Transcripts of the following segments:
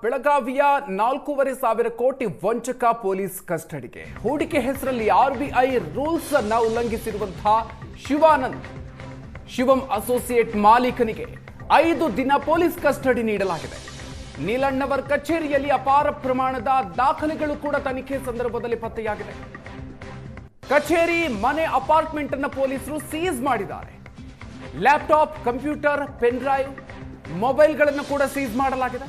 ಬೆಳಗಾವಿಯ 4,500 ಕೋಟಿ ವಂಚಕ ಪೊಲೀಸ್ ಕಸ್ಟಡಿಗೆ. ಹೂಡಿಕೆ ಹೆಸರಲ್ಲಿ ಆರ್ಬಿಐ ರೂಲ್ಸ್ ಅನ್ನು ಉಲ್ಲಂಘಿಸಿರುವಂತಹ ಶಿವಂ ಅಸೋಸಿಯೇಟ್ ಮಾಲೀಕನಿಗೆ 5 ದಿನ ಪೊಲೀಸ್ ಕಸ್ಟಡಿ ನೀಡಲಾಗಿದೆ. ನೀಲಣ್ಣವರ್ ಕಚೇರಿಯಲ್ಲಿ ಅಪಾರ ಪ್ರಮಾಣದ ದಾಖಲೆಗಳು ಕೂಡ ತನಿಖೆ ಸಂದರ್ಭದಲ್ಲಿ ಪತ್ತೆಯಾಗಿದೆ. ಕಚೇರಿ, ಮನೆ, ಅಪಾರ್ಟ್ಮೆಂಟ್ ಅನ್ನು ಪೊಲೀಸರು ಸೀಸ್ ಮಾಡಿದ್ದಾರೆ. ಲ್ಯಾಪ್ಟಾಪ್, ಕಂಪ್ಯೂಟರ್, ಪೆನ್ ಡ್ರೈವ್, ಮೊಬೈಲ್ಗಳನ್ನು ಕೂಡ ಸೀಸ್ ಮಾಡಲಾಗಿದೆ.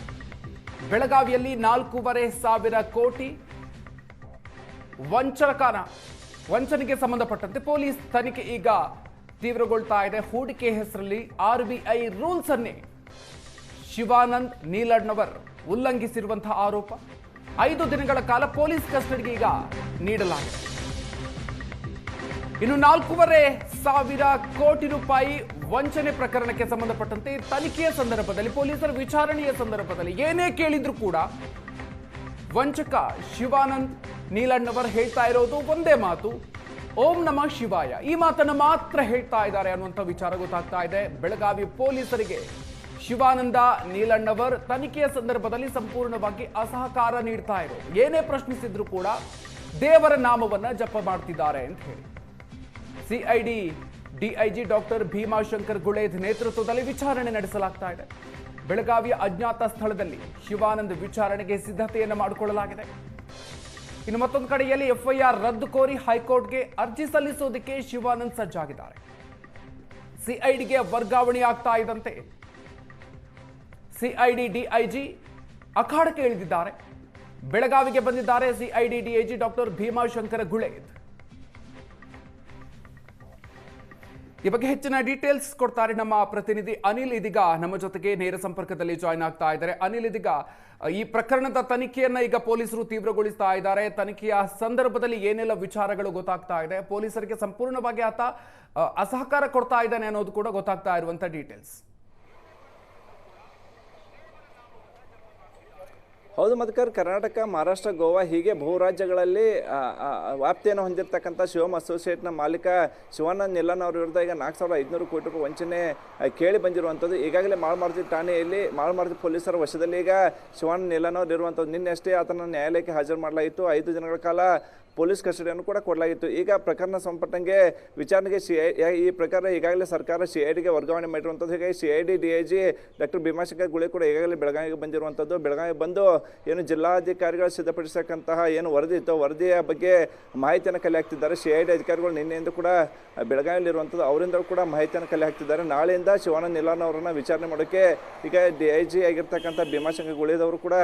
ಬೆಳಗಾವಿಯಲ್ಲಿ 4,500 ಕೋಟಿ ವಂಚನೆಗೆ ಸಂಬಂಧಪಟ್ಟಂತೆ ಪೊಲೀಸ್ ತನಿಖೆ ಈಗ ತೀವ್ರಗೊಳ್ತಾ ಇದೆ. ಹೂಡಿಕೆ ಹೆಸರಲ್ಲಿ ಆರ್ಬಿಐ ರೂಲ್ಸ್ ಅನ್ನೇ ಶಿವಾನಂದ್ ನೀಲಣ್ಣವರ್ ಉಲ್ಲಂಘಿಸಿರುವಂತಹ ಆರೋಪ. 5 ದಿನಗಳ ಕಾಲ ಪೊಲೀಸ್ ಕಸ್ಟಡಿಗೆ ಈಗ ನೀಡಲಾಗಿದೆ. ಇನ್ನು 4,500 ಕೋಟಿ ರೂಪಾಯಿ ವಂಚನೆ ಪ್ರಕರಣಕ್ಕೆ ಸಂಬಂಧಪಟ್ಟಂತೆ ತನಿಖೆಯ ಸಂದರ್ಭದಲ್ಲಿ, ಪೊಲೀಸರ ವಿಚಾರಣೆಯ ಸಂದರ್ಭದಲ್ಲಿ ಏನೇ ಕೇಳಿದ್ರು ಕೂಡ ವಂಚಕ ಶಿವಾನಂದ್ ನೀಲಣ್ಣವರ್ ಹೇಳ್ತಾ ಇರೋದು ಒಂದೇ ಮಾತು, ಓಂ ನಮಃ ಶಿವಾಯ. ಈ ಮಾತನ್ನು ಮಾತ್ರ ಹೇಳ್ತಾ ಇದ್ದಾರೆ ಅನ್ನುವಂಥ ವಿಚಾರ ಗೊತ್ತಾಗ್ತಾ ಇದೆ. ಬೆಳಗಾವಿ ಪೊಲೀಸರಿಗೆ ಶಿವಾನಂದ ನೀಲಣ್ಣವರ್ ತನಿಖೆಯ ಸಂದರ್ಭದಲ್ಲಿ ಸಂಪೂರ್ಣವಾಗಿ ಅಸಹಕಾರ ನೀಡ್ತಾ ಇರೋದು. ಏನೇ ಪ್ರಶ್ನಿಸಿದ್ರು ಕೂಡ ದೇವರ ನಾಮವನ್ನ ಜಪ ಮಾಡ್ತಿದ್ದಾರೆ ಅಂತ ಹೇಳಿ ಸಿಐಡಿ ಡಿಐಜಿ ಡಾಕ್ಟರ್ ಭೀಮಾಶಂಕರ್ ಗುಳೇದ್ ನೇತೃತ್ವದಲ್ಲಿ ವಿಚಾರಣೆ ನಡೆಸಲಾಗ್ತಾ ಇದೆ. ಬೆಳಗಾವಿಯ ಅಜ್ಞಾತ ಸ್ಥಳದಲ್ಲಿ ಶಿವಾನಂದ್ ವಿಚಾರಣೆಗೆ ಸಿದ್ಧತೆಯನ್ನು ಮಾಡಿಕೊಳ್ಳಲಾಗಿದೆ. ಇನ್ನು ಮತ್ತೊಂದು ಕಡೆಯಲ್ಲಿ ಎಫ್ಐಆರ್ ರದ್ದು ಕೋರಿ ಹೈಕೋರ್ಟ್ಗೆ ಅರ್ಜಿ ಸಲ್ಲಿಸೋದಕ್ಕೆ ಶಿವಾನಂದ್ ಸಜ್ಜಾಗಿದ್ದಾರೆ. ಸಿಐಡಿಗೆ ವರ್ಗಾವಣೆ ಆಗ್ತಾ ಇದ್ದಂತೆ ಸಿಐಡಿ ಡಿಐಜಿ ಅಖಾಡಕ್ಕೆ ಇಳಿದಿದ್ದಾರೆ. ಬೆಳಗಾವಿಗೆ ಬಂದಿದ್ದಾರೆ ಸಿಐಡಿ ಡಿಐಜಿ ಡಾಕ್ಟರ್ ಭೀಮಾಶಂಕರ್ ಗುಳೇದ್. ಈ ಬಗ್ಗೆ ಹೆಚ್ಚಿನ ಡೀಟೇಲ್ಸ್ ಕೊಡ್ತಾರೆ ನಮ್ಮ ಪ್ರತಿನಿಧಿ ಅನಿಲ್. ಇದೀಗ ನಮ್ಮ ಜೊತೆಗೆ ನೇರ ಸಂಪರ್ಕದಲ್ಲಿ ಜಾಯ್ನ್ ಆಗ್ತಾ ಇದ್ದಾರೆ. ಅನಿಲ್, ಇದೀಗ ಈ ಪ್ರಕರಣದ ತನಿಖೆಯನ್ನ ಈಗ ಪೊಲೀಸರು ತೀವ್ರಗೊಳಿಸ್ತಾ ಇದ್ದಾರೆ. ತನಿಖೆಯ ಸಂದರ್ಭದಲ್ಲಿ ಏನೆಲ್ಲ ವಿಚಾರಗಳು ಗೊತ್ತಾಗ್ತಾ ಇದೆ, ಪೊಲೀಸರಿಗೆ ಸಂಪೂರ್ಣವಾಗಿ ಆತ ಅಸಹಕಾರ ಕೊಡ್ತಾ ಇದ್ದಾನೆ ಅನ್ನೋದು ಕೂಡ ಗೊತ್ತಾಗ್ತಾ ಇರುವಂತ ಡೀಟೇಲ್ಸ್. ಹೌದು ಮಧುಕರ್, ಕರ್ನಾಟಕ, ಮಹಾರಾಷ್ಟ್ರ, ಗೋವಾ ಹೀಗೆ ಬಹು ರಾಜ್ಯಗಳಲ್ಲಿ ವ್ಯಾಪ್ತಿಯನ್ನು ಹೊಂದಿರತಕ್ಕಂಥ ಶಿವಂ ಅಸೋಸಿಯೇಟ್ನ ಮಾಲೀಕ ಶಿವಾನಂದ್ ನೀಲಣ್ಣವರ ಅವ್ರ ವಿರುದ್ಧ ಈಗ 4,500 ಕೋಟಿ ರೂಪಾಯಿ ವಂಚನೆ ಕೇಳಿ ಬಂದಿರುವಂಥದ್ದು. ಈಗಾಗಲೇ ಮಾಳಮಾರುತಿ ಠಾಣೆಯಲ್ಲಿ ಮಾಳಮಾರುತಿ ಪೊಲೀಸರ ವಶದಲ್ಲಿ ಈಗ ಶಿವಾನಂದ್ ನೀಲಣ್ಣವ್ರು ಇರುವಂಥದ್ದು. ನಿನ್ನೆ ಅಷ್ಟೇ ಆತನ ನ್ಯಾಯಾಲಯಕ್ಕೆ ಹಾಜರು ಮಾಡಲಾಗಿತ್ತು. 5 ದಿನಗಳ ಕಾಲ ಪೊಲೀಸ್ ಕಸ್ಟಡಿಯನ್ನು ಕೂಡ ಕೊಡಲಾಗಿತ್ತು. ಈಗ ಪ್ರಕರಣ ಸಂಬಂಧಪಟ್ಟಂಗೆ ವಿಚಾರಣೆಗೆ ಈ ಪ್ರಕಾರ ಈಗಾಗಲೇ ಸರ್ಕಾರ ಸಿಐಡಿಗೆ ವರ್ಗಾವಣೆ ಮಾಡಿರುವಂಥದ್ದು. ಹೀಗಾಗಿ ಸಿಐಡಿ ಡಿಐಜಿ ಡಾಕ್ಟರ್ ಭೀಮಾಶಂಕರ್ ಗುಳೇದ್ ಕೂಡ ಈಗಾಗಲೇ ಬೆಳಗಾವಿಗೆ ಬಂದಿರುವಂಥದ್ದು. ಬೆಳಗಾವಿಗೆ ಬಂದು ಏನು ಜಿಲ್ಲಾಧಿಕಾರಿಗಳು ಸಿದ್ಧಪಡಿಸತಕ್ಕಂತಹ ಏನು ವರದಿ ಇತ್ತು, ವರದಿಯ ಬಗ್ಗೆ ಮಾಹಿತಿಯನ್ನು ಕಲೆ ಹಾಕ್ತಿದ್ದಾರೆ. ಸಿಐಡಿ ಅಧಿಕಾರಿಗಳು ನಿನ್ನೆಯಿಂದ ಕೂಡ ಬೆಳಗಾವಿಯಲ್ಲಿರುವಂಥದ್ದು, ಅವರಿಂದ ಕೂಡ ಮಾಹಿತಿಯನ್ನು ಕಲೆ ಹಾಕ್ತಿದ್ದಾರೆ. ನಾಳೆಯಿಂದ ಶಿವಾನಂದ್ ನೀಲಣ್ಣವರನ್ನ ವಿಚಾರಣೆ ಮಾಡೋಕ್ಕೆ ಈಗ ಡಿಐಜಿ ಆಗಿರ್ತಕ್ಕಂಥ ಭೀಮಾಶಂಕರ್ ಗುಳೇದ್ ಅವರು ಕೂಡ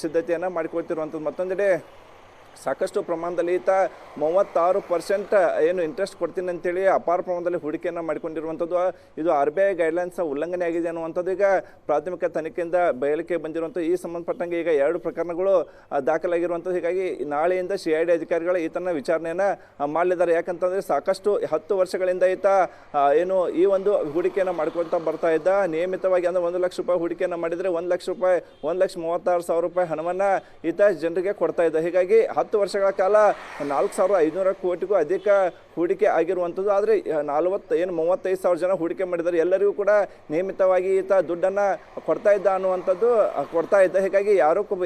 ಸಿದ್ಧತೆಯನ್ನು ಮಾಡಿಕೊಳ್ತಿರುವಂಥದ್ದು. ಮತ್ತೊಂದೆಡೆ ಸಾಕಷ್ಟು ಪ್ರಮಾಣದಲ್ಲಿ ಈತ 36% ಏನು ಇಂಟ್ರೆಸ್ಟ್ ಕೊಡ್ತೀನಿ ಅಂತೇಳಿ ಅಪಾರ ಪ್ರಮಾಣದಲ್ಲಿ ಹೂಡಿಕೆಯನ್ನು ಮಾಡಿಕೊಂಡಿರುವಂಥದ್ದು. ಇದು RBI ಗೈಡ್ಲೈನ್ಸ್ ಉಲ್ಲಂಘನೆ ಆಗಿದೆ ಅನ್ನುವಂಥದ್ದು ಈಗ ಪ್ರಾಥಮಿಕ ತನಿಖೆಯಿಂದ ಬಯಲಿಕೆ ಬಂದಿರುವಂಥದ್ದು. ಈ ಸಂಬಂಧಪಟ್ಟಂಗೆ ಈಗ 2 ಪ್ರಕರಣಗಳು ದಾಖಲಾಗಿರುವಂಥದ್ದು. ಹೀಗಾಗಿ ನಾಳೆಯಿಂದ ಸಿಐಡಿ ಅಧಿಕಾರಿಗಳು ಈತನ ವಿಚಾರಣೆಯನ್ನು ಮಾಡಲಿದ್ದಾರೆ. ಯಾಕಂತಂದರೆ ಸಾಕಷ್ಟು 10 ವರ್ಷಗಳಿಂದ ಈತ ಏನು ಈ ಒಂದು ಹೂಡಿಕೆಯನ್ನು ಮಾಡ್ಕೊಳ್ತಾ ಬರ್ತಾ ಇದ್ದ. ನಿಯಮಿತವಾಗಿ ಅಂದರೆ 1 ಲಕ್ಷ ರೂಪಾಯಿ ಹೂಡಿಕೆಯನ್ನು ಮಾಡಿದರೆ 1 ಲಕ್ಷ ರೂಪಾಯಿ 1,36,000 ರೂಪಾಯಿ ಹಣವನ್ನು ಈತ ಜನರಿಗೆ ಕೊಡ್ತಾ ಇದ್ದ. ಹೀಗಾಗಿ 10 ವರ್ಷಗಳ ಕಾಲ 4,500 ಕೋಟಿಗೂ ಅಧಿಕ ಹೂಡಿಕೆ ಆಗಿರುವಂಥದ್ದು. ಆದರೆ 35,000 ಜನ ಹೂಡಿಕೆ ಮಾಡಿದ್ದಾರೆ. ಎಲ್ಲರಿಗೂ ಕೂಡ ನಿಯಮಿತವಾಗಿ ಈತ ದುಡ್ಡನ್ನು ಕೊಡ್ತಾ ಇದ್ದ ಅನ್ನುವಂಥದ್ದು ಕೊಡ್ತಾ ಇದ್ದ. ಹೀಗಾಗಿ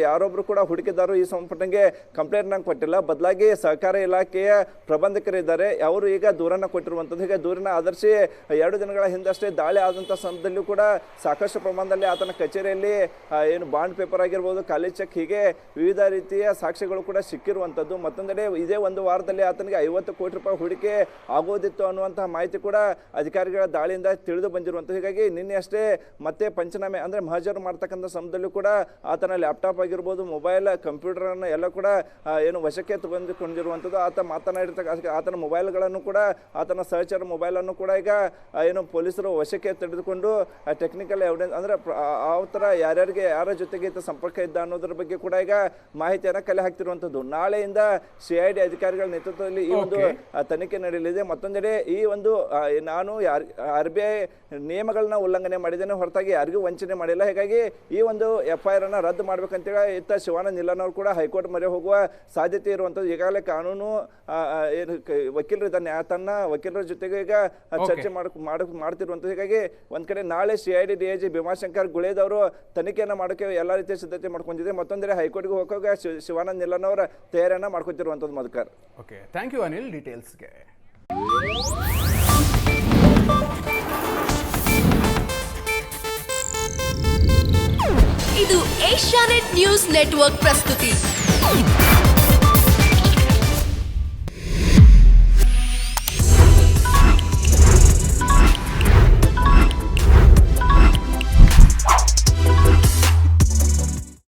ಯಾರೊಬ್ಬರು ಕೂಡ ಹೂಡಿಕೆದಾರರು ಈ ಸಂಬಂಧಪಟ್ಟಂಗೆ ಕಂಪ್ಲೇಂಟ್ನ ಕೊಟ್ಟಿಲ್ಲ. ಬದಲಾಗಿ ಸಹಕಾರ ಇಲಾಖೆಯ ಪ್ರಬಂಧಕರಿದ್ದಾರೆ, ಅವರು ಈಗ ದೂರನ್ನು ಕೊಟ್ಟಿರುವಂಥದ್ದು. ಹೀಗೆ ದೂರನ್ನು ಆಧರಿಸಿ 2 ದಿನಗಳ ಹಿಂದಷ್ಟೇ ದಾಳಿ ಆದಂಥ ಸಂದರ್ಭದಲ್ಲೂ ಕೂಡ ಸಾಕಷ್ಟು ಪ್ರಮಾಣದಲ್ಲಿ ಆತನ ಕಚೇರಿಯಲ್ಲಿ ಏನು ಬಾಂಡ್ ಪೇಪರ್ ಆಗಿರ್ಬೋದು, ಖಾಲಿ ಚೆಕ್, ಹೀಗೆ ವಿವಿಧ ರೀತಿಯ ಸಾಕ್ಷ್ಯಗಳು ಕೂಡ ಸಿಕ್ಕಿರುವಂಥದ್ದು. ಮತ್ತೊಂದೆಡೆ ಇದೇ 1 ವಾರದಲ್ಲಿ ಆತನಿಗೆ 50 ಕೋಟಿ ರೂಪಾಯಿ ಹೂಡಿಕೆ ಆಗೋದಿತ್ತು ಅನ್ನುವಂತಹ ಮಾಹಿತಿ ಕೂಡ ಅಧಿಕಾರಿಗಳ ದಾಳಿಯಿಂದ ತಿಳಿದು ಬಂದಿರುವಂಥದ್ದು. ಹೀಗಾಗಿ ನಿನ್ನೆ ಅಷ್ಟೇ ಮತ್ತೆ ಪಂಚನಾಮೆ ಅಂದರೆ ಮಹಜರು ಮಾಡ್ತಕ್ಕಂಥ ಸಮಯದಲ್ಲೂ ಕೂಡ ಆತನ ಲ್ಯಾಪ್ಟಾಪ್ ಆಗಿರ್ಬೋದು, ಮೊಬೈಲ್, ಕಂಪ್ಯೂಟರನ್ನು ಎಲ್ಲ ಕೂಡ ಏನು ವಶಕ್ಕೆ ತಗೊಂಡಿರುವಂಥದ್ದು. ಆತ ಮಾತನಾಡಿರ್ತಕ್ಕ ಆತನ ಮೊಬೈಲ್ಗಳನ್ನು ಕೂಡ, ಆತನ ಸಹಚರ ಮೊಬೈಲನ್ನು ಕೂಡ ಈಗ ಏನು ಪೊಲೀಸರು ವಶಕ್ಕೆ ತೆಗೆದುಕೊಂಡು ಟೆಕ್ನಿಕಲ್ ಎವಿಡೆನ್ಸ್ ಅಂದರೆ ಆ ಥರ ಯಾರ್ಯಾರಿಗೆ ಯಾರ ಜೊತೆಗೆ ಸಂಪರ್ಕ ಇದ್ದ ಅನ್ನೋದ್ರ ಬಗ್ಗೆ ಕೂಡ ಈಗ ಮಾಹಿತಿಯನ್ನು ಕಲೆ ಹಾಕ್ತಿರುವಂಥದ್ದು. ನಾಳೆಯಿಂದ CID ಅಧಿಕಾರಿಗಳ ನೇತೃತ್ವದಲ್ಲಿ ಈ ಒಂದು ತನಿಖೆ ನಡೆಯಲಿದೆ. ಮತ್ತೊಂದೆಡೆ ಈ ಒಂದು ನಾನು RBI ನಿಯಮಗಳನ್ನ ಉಲ್ಲಂಘನೆ ಮಾಡಿದ್ದೇನೆ ಹೊರತಾಗಿ ಯಾರಿಗೂ ವಂಚನೆ ಮಾಡಿಲ್ಲ, ಹೀಗಾಗಿ ಈ ಒಂದು FIR ಅನ್ನ ರದ್ದು ಮಾಡ್ಬೇಕಂತೇಳಿ ಇತ್ತ ಶಿವಾನಂದ ನಿಲ್ಲನವರು ಕೂಡ ಹೈಕೋರ್ಟ್ ಮೊರೆ ಹೋಗುವ ಸಾಧ್ಯತೆ ಇರುವಂಥದ್ದು. ಈಗಾಗಲೇ ಕಾನೂನು ವಕೀಲರು ತನ್ನ ವಕೀಲರ ಜೊತೆಗೆ ಈಗ ಚರ್ಚೆ ಮಾಡ್ತಿರುವಂಥದ್ದು. ಹೀಗಾಗಿ ಒಂದ್ ಕಡೆ ನಾಳೆ CID DIG ಭೀಮಾಶಂಕರ್ ಗುಳೇದವರು ತನಿಖೆಯನ್ನ ಮಾಡೋಕೆ ಎಲ್ಲ ರೀತಿಯ ಸಿದ್ಧತೆ ಮಾಡ್ಕೊಂಡಿದೆ. ಮತ್ತೊಂದೆಡೆ ಹೈಕೋರ್ಟ್ಗೆ ಹೋಗೋಕೆ ಶಿವಾನಂದ ನಿಲ್ಲನವರ ತಯಾರಿಯನ್ನ ಮಾಡ್ಕೊತಿರುವಂಥದ್ದು. Madhukar, okay, thank you Anil ಡೀಟೇಲ್ಸ್ಗೆ. ಇದು ಏಷ್ಯಾನೆಟ್ ನ್ಯೂಸ್ ನೆಟ್ವರ್ಕ್ ಪ್ರಸ್ತುತಿ.